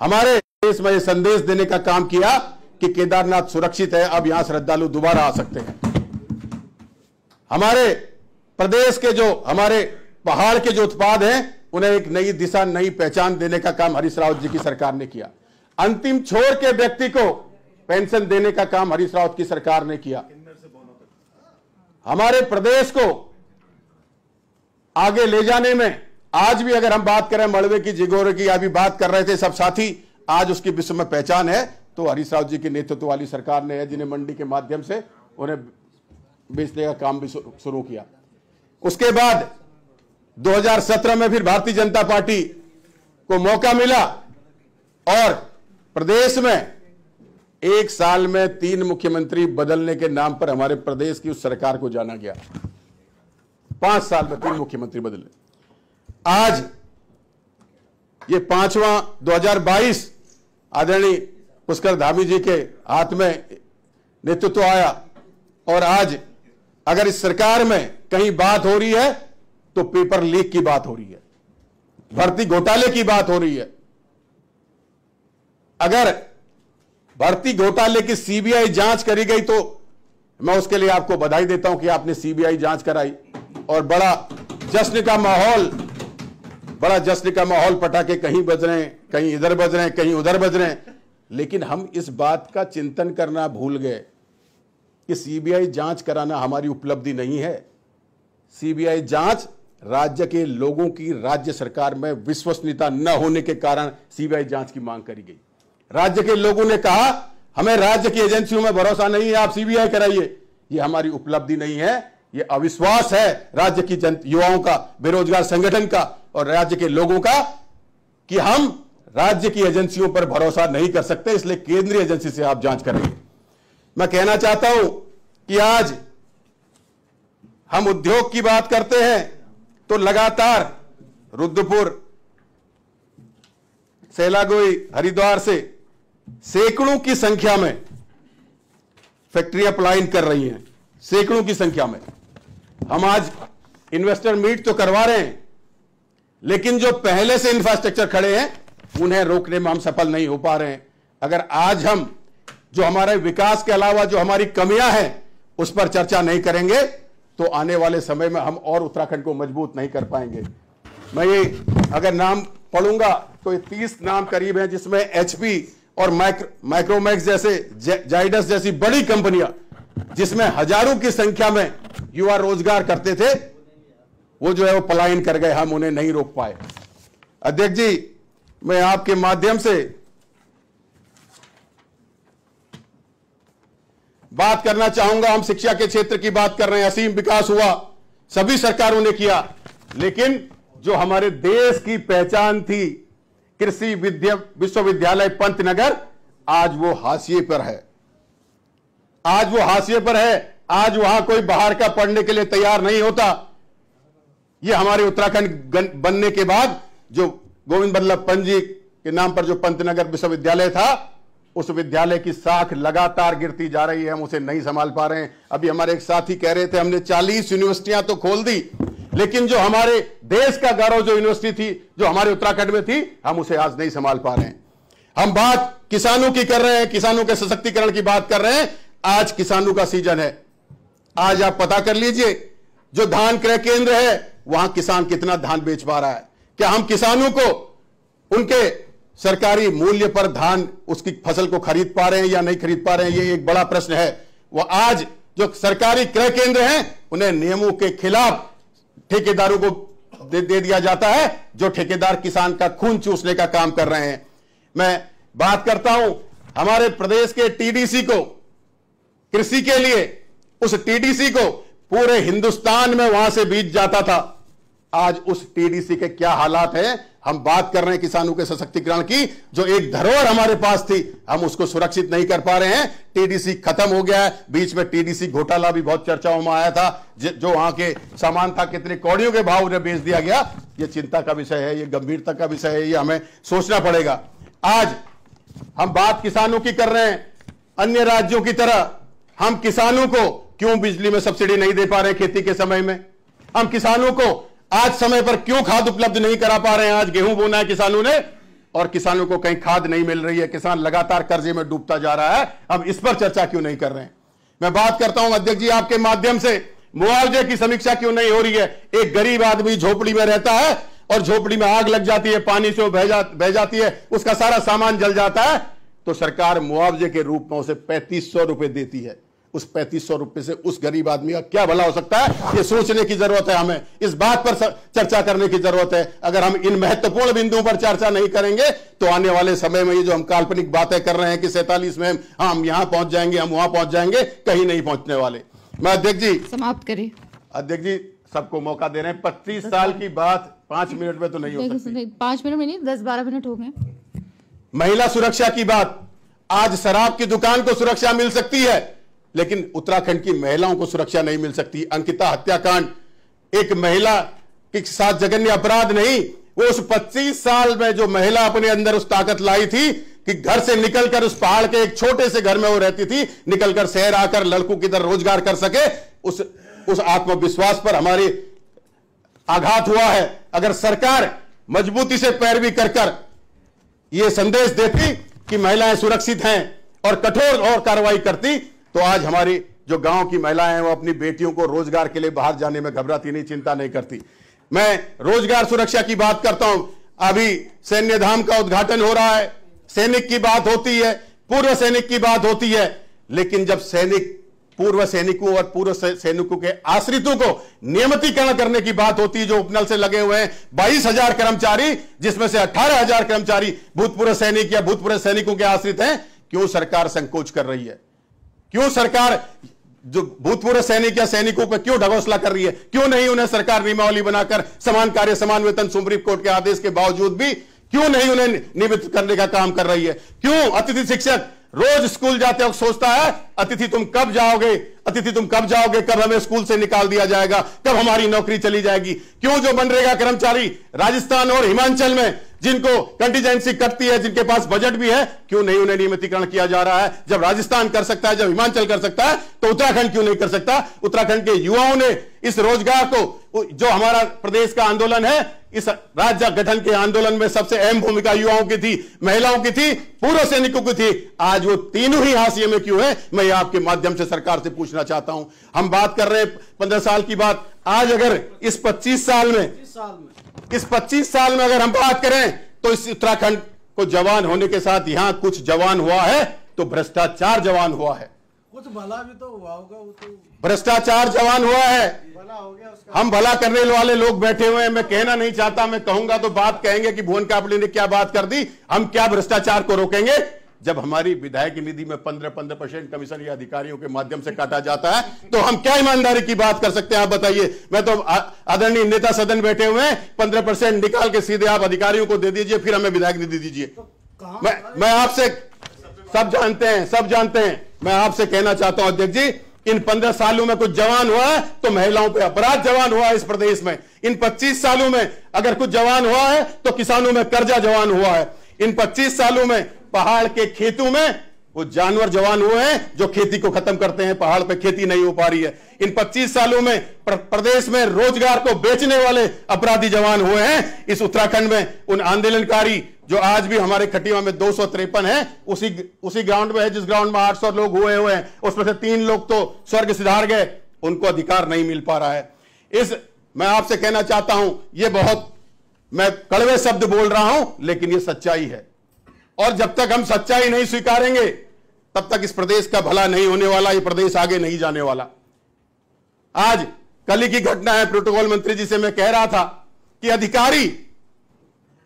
हमारे देश में संदेश देने का काम किया कि केदारनाथ सुरक्षित है, अब यहां श्रद्धालु दोबारा आ सकते हैं। हमारे प्रदेश के जो हमारे पहाड़ के जो उत्पाद हैं उन्हें एक नई दिशा, नई पहचान देने का काम हरीश रावत जी की सरकार ने किया। अंतिम छोर के व्यक्ति को पेंशन देने का काम हरीश रावत की सरकार ने किया। हमारे प्रदेश को आगे ले जाने में आज भी अगर हम बात करें मलबे की, जिगोरे की, अभी बात कर रहे थे सब साथी, आज उसकी विश्व में पहचान है तो हरीश रावत जी के नेतृत्व वाली सरकार ने है, जिन्हें मंडी के माध्यम से उन्हें बेचने का काम भी शुरू किया। उसके बाद 2017 में फिर भारतीय जनता पार्टी को मौका मिला और प्रदेश में एक साल में 3 मुख्यमंत्री बदलने के नाम पर हमारे प्रदेश की उस सरकार को जाना गया। 5 साल में 3 मुख्यमंत्री बदले। आज ये 5वां 2022 आदरणीय पुष्कर धामी जी के हाथ में नेतृत्व आया और आज अगर इस सरकार में कहीं बात हो रही है तो पेपर लीक की बात हो रही है, भर्ती घोटाले की बात हो रही है। अगर भर्ती घोटाले की सीबीआई जांच करी गई तो मैं उसके लिए आपको बधाई देता हूं कि आपने सीबीआई जांच कराई और बड़ा जश्न का माहौल पटाखे कहीं बज रहे हैं, कहीं इधर बज रहे हैं, कहीं उधर बज रहे हैं। लेकिन हम इस बात का चिंतन करना भूल गए कि सीबीआई जांच कराना हमारी उपलब्धि नहीं है। सीबीआई जांच राज्य के लोगों की राज्य सरकार में विश्वसनीयता न होने के कारण सीबीआई जांच की मांग करी गई। राज्य के लोगों ने कहा हमें राज्य की एजेंसियों में भरोसा नहीं है, आप सीबीआई कराइए। यह हमारी उपलब्धि नहीं है, यह अविश्वास है राज्य की युवाओं का, बेरोजगार संगठन का और राज्य के लोगों का कि हम राज्य की एजेंसियों पर भरोसा नहीं कर सकते, इसलिए केंद्रीय एजेंसी से आप जांच करेंगे। मैं कहना चाहता हूं कि आज हम उद्योग की बात करते हैं तो लगातार रुद्रपुर, सेलागोई, हरिद्वार से सैकड़ों की संख्या में फैक्ट्रियां पलायन कर रही हैं, सैकड़ों की संख्या में। हम आज इन्वेस्टर मीट तो करवा रहे हैं, लेकिन जो पहले से इंफ्रास्ट्रक्चर खड़े हैं उन्हें रोकने में हम सफल नहीं हो पा रहे हैं। अगर आज हम जो हमारे विकास के अलावा जो हमारी कमियां हैं उस पर चर्चा नहीं करेंगे तो आने वाले समय में हम और उत्तराखंड को मजबूत नहीं कर पाएंगे। मैं ये अगर नाम पढ़ूंगा तो ये 30 नाम करीब हैं, जिसमें एचपी और माइक्रोमैक्स जैसे, जाइडस जैसी बड़ी कंपनियां जिसमें हजारों की संख्या में युवा रोजगार करते थे, वो जो है वो पलायन कर गए, हम उन्हें नहीं रोक पाए। अध्यक्ष जी, मैं आपके माध्यम से बात करना चाहूंगा। हम शिक्षा के क्षेत्र की बात कर रहे हैं, असीम विकास हुआ, सभी सरकारों ने किया, लेकिन जो हमारे देश की पहचान थी कृषि विश्वविद्यालय पंतनगर, आज वो हाशिए पर है। आज वो हाशिए पर है। आज वहां कोई बाहर का पढ़ने के लिए तैयार नहीं होता। ये हमारे उत्तराखंड बनने के बाद जो गोविंद बल्लभ पंत जी के नाम पर जो पंतनगर विश्वविद्यालय था, उस विद्यालय की साख लगातार गिरती जा रही है, हम उसे नहीं संभाल पा रहे हैं। अभी हमारे एक साथी कह रहे थे हमने 40 यूनिवर्सिटियां तो खोल दी, लेकिन जो हमारे देश का गौरव जो यूनिवर्सिटी थी, जो हमारे उत्तराखंड में थी, हम उसे आज नहीं संभाल पा रहे हैं। हम बात किसानों की कर रहे हैं, किसानों के सशक्तिकरण की बात कर रहे हैं। आज किसानों का सीजन है। आज आप पता कर लीजिए, जो धान क्रय केंद्र है वहां किसान कितना धान बेच पा रहा है। क्या हम किसानों को उनके सरकारी मूल्य पर धान, उसकी फसल को खरीद पा रहे हैं या नहीं खरीद पा रहे हैं, ये एक बड़ा प्रश्न है। वो आज जो सरकारी क्रय केंद्र हैं उन्हें नियमों के खिलाफ ठेकेदारों को दे दिया जाता है, जो ठेकेदार किसान का खून चूसने का काम कर रहे हैं। मैं बात करता हूं हमारे प्रदेश के टीडीसी को, कृषि के लिए उस टीडीसी को पूरे हिंदुस्तान में वहां से बीज जाता था। आज उस टीडीसी के क्या हालात हैं। हम बात कर रहे हैं किसानों के सशक्तिकरण की, जो एक धरोहर हमारे पास थी, हम उसको सुरक्षित नहीं कर पा रहे हैं। टीडीसी खत्म हो गया है। बीच में टीडीसी घोटाला भी बहुत चर्चाओं में आया था, जो वहां के सामान था, कितने कौड़ियों के भाव उन्हें बेच दिया गया। ये चिंता का विषय है, ये गंभीरता का विषय है, ये हमें सोचना पड़ेगा। आज हम बात किसानों की कर रहे हैं। अन्य राज्यों की तरह हम किसानों को क्यों बिजली में सब्सिडी नहीं दे पा रहे खेती के समय में? हम किसानों को आज समय पर क्यों खाद उपलब्ध नहीं करा पा रहे हैं? आज गेहूं बोना है किसानों ने, और किसानों को कहीं खाद नहीं मिल रही है, किसान लगातार कर्जे में डूबता जा रहा है, अब इस पर चर्चा क्यों नहीं कर रहे हैं? मैं बात करता हूं अध्यक्ष जी आपके माध्यम से, मुआवजे की समीक्षा क्यों नहीं हो रही है? एक गरीब आदमी झोपड़ी में रहता है और झोपड़ी में आग लग जाती है, पानी से बह जाती है, उसका सारा सामान जल जाता है, तो सरकार मुआवजे के रूप में उसे 3500 रुपए देती है। उस 3500 रुपए से उस गरीब आदमी का क्या भला हो सकता है, ये सोचने की जरूरत है। हमें इस बात पर चर्चा करने की जरूरत है। अगर हम इन महत्वपूर्ण बिंदुओं पर चर्चा नहीं करेंगे तो आने वाले समय में ये जो हम काल्पनिक बातें कर रहे हैं कि 47 में हम यहां पहुंच जाएंगे, हम वहां पहुंच जाएंगे, कहीं नहीं पहुंचने वाले। मैं अध्यक्ष जी समाप्त करें। अध्यक्ष जी सबको मौका दे रहे हैं, 25 साल की बात 5 मिनट में तो नहीं हो सकती। 5 मिनट में नहीं, 10-12 मिनट हो गए। महिला सुरक्षा की बात, आज शराब की दुकान को सुरक्षा मिल सकती है लेकिन उत्तराखंड की महिलाओं को सुरक्षा नहीं मिल सकती। अंकिता हत्याकांड एक महिला के साथ जघन्य अपराध नहीं, वो उस 25 साल में जो महिला अपने अंदर उस ताकत लाई थी कि घर से निकलकर उस पहाड़ के एक छोटे से घर में वो रहती थी, निकलकर शहर आकर लड़कों की तरह रोजगार कर सके, उस आत्मविश्वास पर हमारी आघात हुआ है। अगर सरकार मजबूती से पैरवी कर यह संदेश देती कि महिलाएं सुरक्षित हैं और कठोर और कार्रवाई करती, तो आज हमारी जो गांव की महिलाएं हैं वो अपनी बेटियों को रोजगार के लिए बाहर जाने में घबराती नहीं, चिंता नहीं करती। मैं रोजगार सुरक्षा की बात करता हूं। अभी सैन्य धाम का उद्घाटन हो रहा है, सैनिक की बात होती है, पूर्व सैनिक की बात होती है, लेकिन जब सैनिक पूर्व सैनिकों और पूर्व सैनिकों के आश्रितों को नियमितीकरण करने की बात होती है, जो उपनल से लगे हुए हैं 22,000 कर्मचारी, जिसमें से 18,000 कर्मचारी भूतपूर्व सैनिक या भूतपूर्व सैनिकों के आश्रित हैं, क्यों सरकार संकोच कर रही है? क्यों सरकार जो भूतपूर्व सैनिक या सैनिकों पर क्यों ढगोसला कर रही है? क्यों नहीं उन्हें सरकार नियमावली बनाकर समान कार्य समान वेतन सुप्रीम कोर्ट के आदेश के बावजूद भी क्यों नहीं उन्हें नियमित करने का काम कर रही है? क्यों अतिथि शिक्षक रोज स्कूल जाते वक्त सोचता है अतिथि तुम कब जाओगे, अतिथि तुम कब जाओगे, कब हमें स्कूल से निकाल दिया जाएगा, कब हमारी नौकरी चली जाएगी? क्यों जो मनरेगा कर्मचारी राजस्थान और हिमाचल में जिनको कंटीजेंसी कटती है, जिनके पास बजट भी है, क्यों नहीं उन्हें नियमितीकरण किया जा रहा है? जब राजस्थान कर सकता है, जब हिमाचल कर सकता है, तो उत्तराखंड क्यों नहीं कर सकता? उत्तराखंड के युवाओं ने इस रोजगार को, जो हमारा प्रदेश का आंदोलन है, इस राज्य गठन के आंदोलन में सबसे अहम भूमिका युवाओं की थी, महिलाओं की थी, पूर्व सैनिकों की थी। आज वो तीनों ही हाशिए में क्यों है? मैं ये आपके माध्यम से सरकार से पूछना चाहता हूं। हम बात कर रहे हैं 15 साल की बात, आज अगर इस 25 साल में अगर हम बात करें तो इस उत्तराखंड को जवान होने के साथ यहां कुछ जवान हुआ है तो भ्रष्टाचार जवान हुआ है, कुछ भला भी तो हुआ होगा। वो तो भ्रष्टाचार जवान हुआ है, भला हो गया उसका। हम भला करने वाले लोग बैठे हुए हैं। मैं कहना नहीं चाहता, मैं कहूंगा तो बात कहेंगे कि भुवन कापड़ी ने क्या बात कर दी। हम क्या भ्रष्टाचार को रोकेंगे जब हमारी विधायक निधि में 15% कमीशन या अधिकारियों के माध्यम से काटा जाता है? तो हम क्या ईमानदारी की बात कर सकते हैं? आप बताइए। मैं तो आदरणीय नेता सदन बैठे हुए हैं, 15% निकाल के सीधे आप अधिकारियों को दे दीजिए, फिर हमें विधायक निधि दीजिए। तो मैं आपसे, सब जानते हैं, मैं आपसे कहना चाहता हूं अध्यक्ष जी, इन 15 सालों में कुछ जवान हुआ है तो महिलाओं पे अपराध जवान हुआ है इस प्रदेश में। इन 25 सालों में अगर कुछ जवान हुआ है तो किसानों में कर्जा जवान हुआ है। इन 25 सालों में पहाड़ के खेतों में वो जानवर जवान हुए हैं जो खेती को खत्म करते हैं, पहाड़ पे खेती नहीं हो पा रही है। इन 25 सालों में प्रदेश में रोजगार को बेचने वाले अपराधी जवान हुए हैं। इस उत्तराखंड में उन आंदोलनकारी जो आज भी हमारे खटिया में 253 है, उसी ग्राउंड में है जिस ग्राउंड में 800 लोग हुए हैं, उसमें से 3 लोग तो स्वर्ग सिधार गए, उनको अधिकार नहीं मिल पा रहा है। मैं आपसे कहना चाहता हूं, ये बहुत मैं कड़वे शब्द बोल रहा हूं लेकिन ये सच्चाई है, और जब तक हम सच्चाई नहीं स्वीकारेंगे तब तक इस प्रदेश का भला नहीं होने वाला, ये प्रदेश आगे नहीं जाने वाला। आज कल की घटना है, प्रोटोकॉल मंत्री जी से मैं कह रहा था कि अधिकारी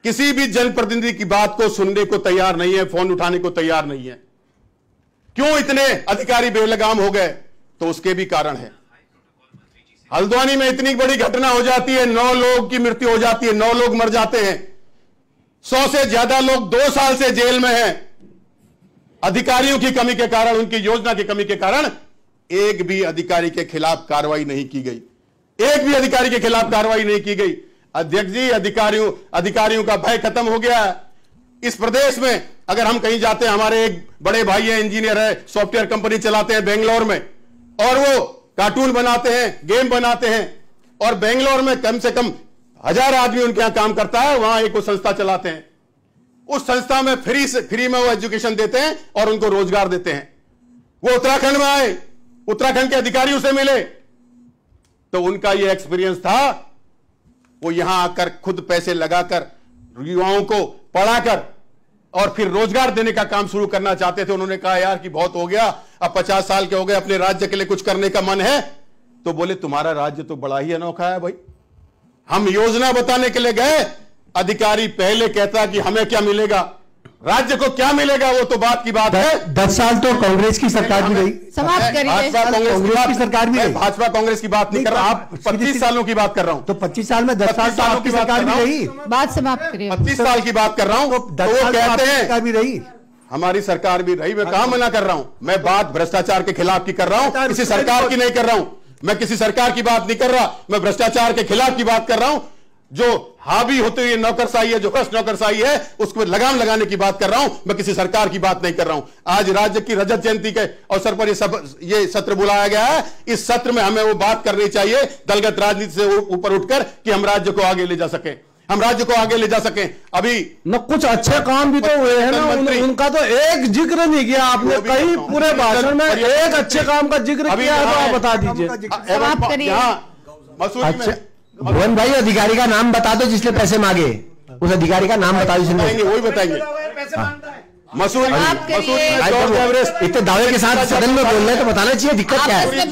किसी भी जनप्रतिनिधि की बात को सुनने को तैयार नहीं है, फोन उठाने को तैयार नहीं है। क्यों इतने अधिकारी बेलगाम हो गए? तो उसके भी कारण है। हल्द्वानी में इतनी बड़ी घटना हो जाती है, 9 लोगों की मृत्यु हो जाती है, 9 लोग मर जाते हैं, 100 से ज्यादा लोग 2 साल से जेल में हैं। अधिकारियों की कमी के कारण, उनकी योजना की कमी के कारण एक भी अधिकारी के खिलाफ कार्रवाई नहीं की गई, एक भी अधिकारी के खिलाफ कार्रवाई नहीं की गई। अध्यक्ष जी, अधिकारियों का भय खत्म हो गया है इस प्रदेश में। अगर हम कहीं जाते हैं, हमारे एक बड़े भाई है, इंजीनियर है, सॉफ्टवेयर कंपनी चलाते हैं बेंगलोर में, और वो कार्टून बनाते हैं, गेम बनाते हैं, और बेंगलोर में कम से कम 1000 आदमी उनके यहां काम करता है, वहां एक संस्था चलाते हैं। उस संस्था में फ्री में वो एजुकेशन देते हैं और उनको रोजगार देते हैं। वो उत्तराखंड में आए, उत्तराखंड के अधिकारी उसे मिले, तो उनका ये एक्सपीरियंस था। वो यहां आकर खुद पैसे लगाकर युवाओं को पढ़ाकर और फिर रोजगार देने का काम शुरू करना चाहते थे। उन्होंने कहा यार कि बहुत हो गया, अब 50 साल के हो गए, अपने राज्य के लिए कुछ करने का मन है। तो बोले तुम्हारा राज्य तो बड़ा ही अनोखा है भाई, हम योजना बताने के लिए गए, अधिकारी पहले कहता कि हमें क्या मिलेगा, राज्य को क्या मिलेगा, वो तो बात की बात है। 10 साल तो कांग्रेस की सरकार भी रही। समाप्त करिए। भाजपा कांग्रेस की सरकार भी रही। भाजपा कांग्रेस की बात नहीं कर रहा, आप 25 सालों की बात कर रहा हूं। तो 25 साल में 10 साल तो आपकी सरकार भी रही। बात समाप्त करिए। 25 साल की बात कर रहा हूं। तो वो कहते हैं भी रही, हमारी सरकार भी रही। मैं कहां मना कर रहा हूं, मैं बात भ्रष्टाचार के खिलाफ की कर रहा हूं, किसी सरकार की नहीं कर रहा हूं। मैं किसी सरकार की बात नहीं कर रहा, मैं भ्रष्टाचार के खिलाफ की बात कर रहा हूं। जो हावी होती हुई नौकरशाही है, जो भ्रष्ट नौकरशाही है, उसको लगाम लगाने की बात कर रहा हूं। मैं किसी सरकार की बात नहीं कर रहा हूं। आज राज्य की रजत जयंती के अवसर पर ये सत्र बुलाया गया है। इस सत्र में हमें वो बात करनी चाहिए दलगत राजनीति से ऊपर उठकर कि हम राज्य को आगे ले जा सकें, हम राज्य को आगे ले जा सकें। अभी न कुछ अच्छे काम भी तो हुए हैं ना, उनका तो एक जिक्र नहीं किया आपने। कई पूरे भाषण में एक अच्छे काम का जिक्र किया है, तो आप बता दीजिए। मसूरी में भुवन भाई, अधिकारी का नाम बता दो जिसने पैसे मांगे, उस अधिकारी का नाम बता दो। वही बताएंगे। मसूरी इतने दावे के साथ सदन में बोल रहे तो बताना चाहिए दिक्कत क्या है।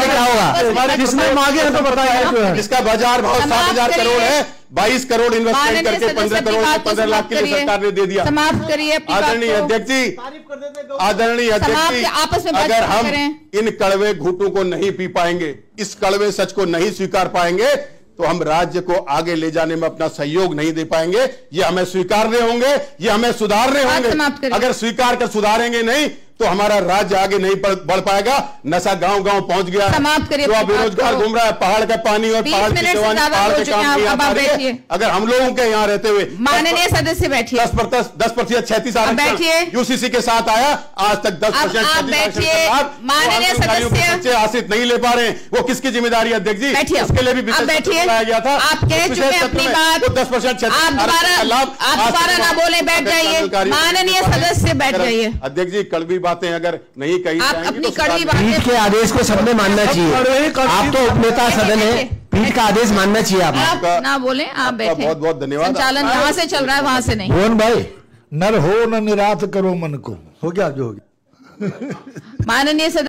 क्या होगा, जिसने मांगे हैं तो बताइए। जिसका बाजार भाव 7,000 करोड़ है, 22 करोड़ इन्वेस्टमेंट करके 15 करोड़ 15 लाख के लिए सरकार ने दे दिया। समाप्त करिए। आदरणीय अध्यक्ष जी, आदरणीय अध्यक्ष जी, अगर हम इन कड़वे घूंटों को नहीं पी पाएंगे, इस कड़वे सच को नहीं स्वीकार पाएंगे, तो हम राज्य को आगे ले जाने में अपना सहयोग नहीं दे पाएंगे। ये हमें स्वीकारने होंगे, ये हमें सुधारने होंगे। अगर स्वीकार कर सुधारेंगे नहीं तो हमारा राज्य आगे नहीं बढ़ पाएगा। नशा गांव गांव पहुंच गया, जो बेरोजगार घूम रहा है, पहाड़ का पानी और पहाड़ की सेवाएं, पहाड़ के काम नहीं आ पा रही है। अगर हम लोगों के यहाँ रहते हुए माननीय सदस्य बैठिए, 10% 36 आरक्षण यूसीसी के साथ आया, आज तक 10% माननीय सदस्य आश्रित नहीं ले पा रहे हैं। वो किसकी जिम्मेदारी है अध्यक्ष जी? इसके लिए भी लाया गया था। आप कह चुके हैं अपनी बात, 10% आप दोबारा ना बोले, बैठ जाइए। माननीय सदस्य बैठ जाइए। अध्यक्ष जी, कड़वी बातें अगर नहीं कही अपनी तो कड़वी पीठ के आदेश को सबने मानना चाहिए। आप तो उपनेता सदन है, पीठ का आदेश मानना चाहिए। आप ना बोले, आप बैठे। बहुत बहुत धन्यवाद। संचालन यहाँ से चल रहा है, वहां से नहीं। भुवन भाई, नर हो न निरात करो मन को। हो गया जो हो गया। माननीय सदस्य